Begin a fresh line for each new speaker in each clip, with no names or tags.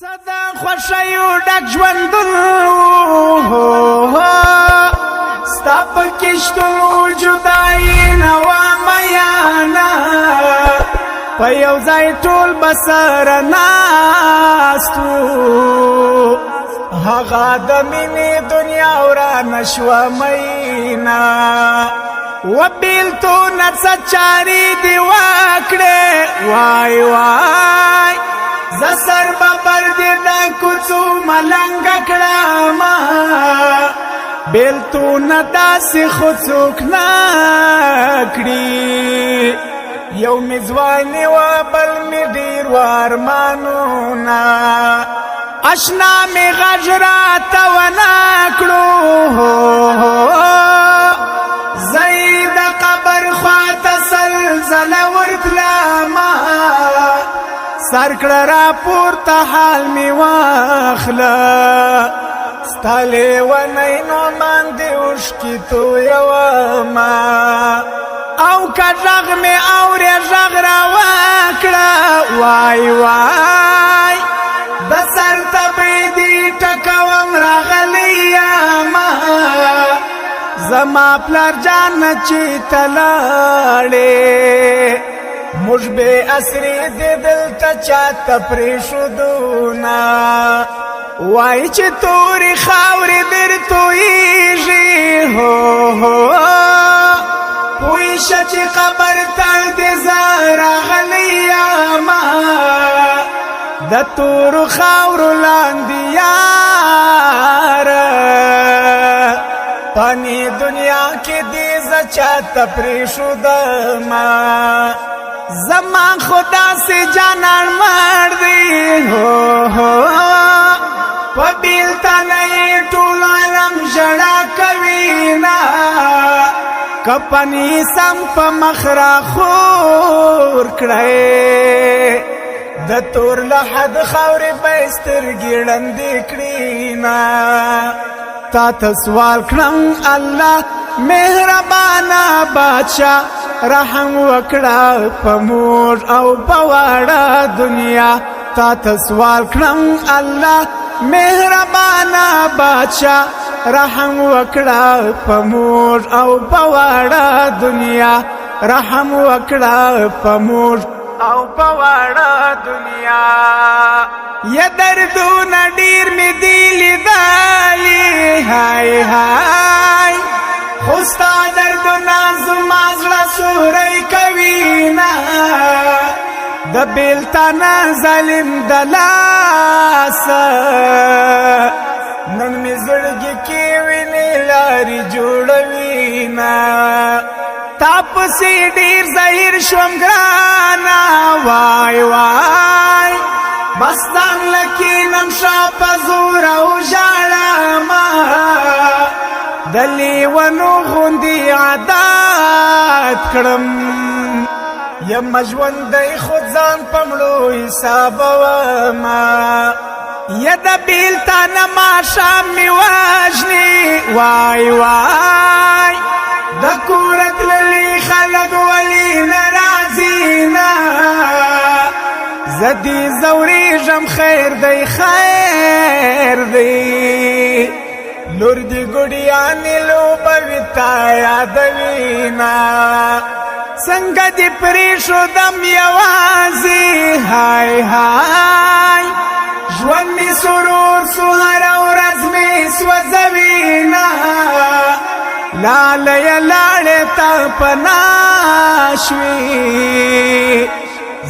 صدا خوشیو ډک ژوندون ستا په کشتونو جدایي نه وه میانه په یو ځای ټول به سره ناست وو هغه د مینې دنیا ورانه شوه میینه و بیلتونه څه چارې دې وکړې وای وای ز سر ببر دې د کوڅو ملنګ کړمه بیلتونه داسې خو څوک نه کړي یو مې ځواني وه بل مې ډېر و ارمانونه اشنا مې غږ راته ونه کړو زه یې د قبر خواته سلسله ورتلمه سر کړه را پورته حال مې واخله ستا لیونی نومان دې اوښکې تویومه او که غږ مې اورې غږ را وکړه وای وای د سر تبې دې ټکوم راغلی یمه زما پلار جانه چې ته لاړې موږ بې اسرې دې دلته چاته پرېښودونه وایي چې تورې خاورې درتویږي هو هو پوه شه چې قبر ته دې زه راغلی یمه د تورو خاورو لاندې یاره پنې دنیا کې دې زه چاته پرېښودمه زما خدا سے جانان مر دی ہو په بیلتانه ټول عالم ژړا کوي نه کپنی سم په مخ را خور کړی د تور لحد خاورې به سترګې ړندې کړي نه تا ته سوال کړم الله مهربانه بادشاه رحم وکړه په موږ او په واړه دنیا تا ته سوال کړم الله مهربانه بادشاه رحم وکړه په موږ او په واړه دنیا رحم وکړه په موږ او په واړه دنیا یا دردونه ډېر مې دي لیدلي هاي هاي خو ستا دردونه زما زړه سوری کوي نه د بیلتانه ظالم د لاسه نن مې زړګي کې وینې لارې جوړوي نه تا پسې ډېر زهیر شوم ګرانه وای وای بس دان لکینم شا په زور او ژاړمه د لیونو غوندې عادت کړم یم ژوندی خود ځان په مړو حسابومه یا د بیلتانه ماښام مې وژني وای وای د کوره تللي خلک ولې نه راځي نه زه دې ځورېږم خیر دی خیر دی لور دی ګوډیانې لوبوي تا یادوي نه څنګه دې پرېښودم یوازې هاي هاي ژوند مې سرور سو هره ورځ مې سوځوي نه لالیه لاړې تا پناه شوې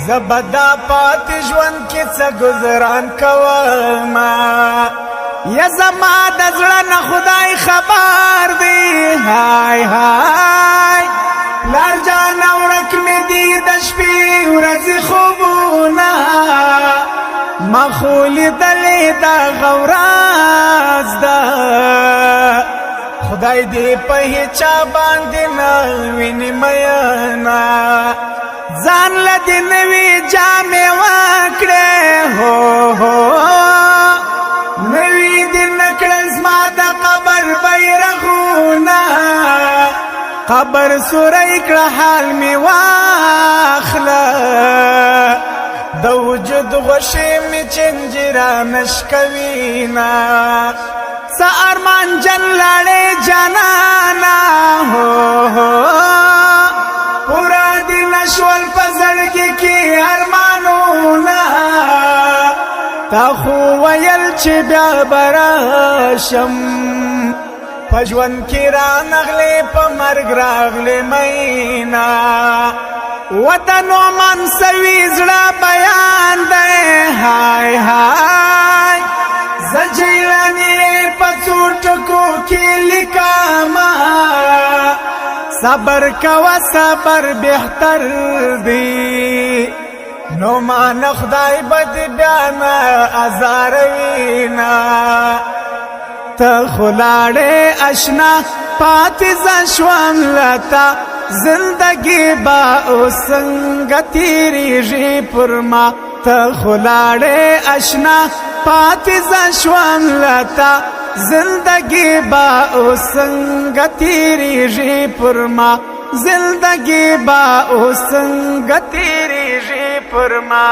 زه به دا پاتې ژوند کې څه ګذران کومه یا زما د زړه نه خدای خبر دی هاي هاي پلار جانه ورک مې دي د شپې ورځې خوبونه ما خو لیدلې دغه ورځ ده خدای دې په هیچا باندې نه ویني میینه ځان له دې نوې جامې وکړې هو هو نوی دې نکړل زما د قبر بیرغونه قبر سوری کړه حال مې واخله د وجود غوښې مې چنجرانش کوینا څه ارمان جن لاړې جانانا هو پورا دي نشول په زړګي کې ارمانونه تا خو ویل چې بیا براشم په ژوند کې رانغلې په مرګ راغلې مینا وطن ومن سوي زړه بیان دی هاي هاي زجیلانی په څو ټکو کې لیکما صبر کوا صبر بهتر دی نو مان خدای بد بیان ازاروینا ته خلاړې آشنا پاتې زشوان لتا زندگی با اوسنگ تیریږي پر ما ته خلاړې آشنا پاتې زشوان لتا زندگی با اوسنگ تیریږي پر ما زندگی با اوسنگ تیریږي پر ما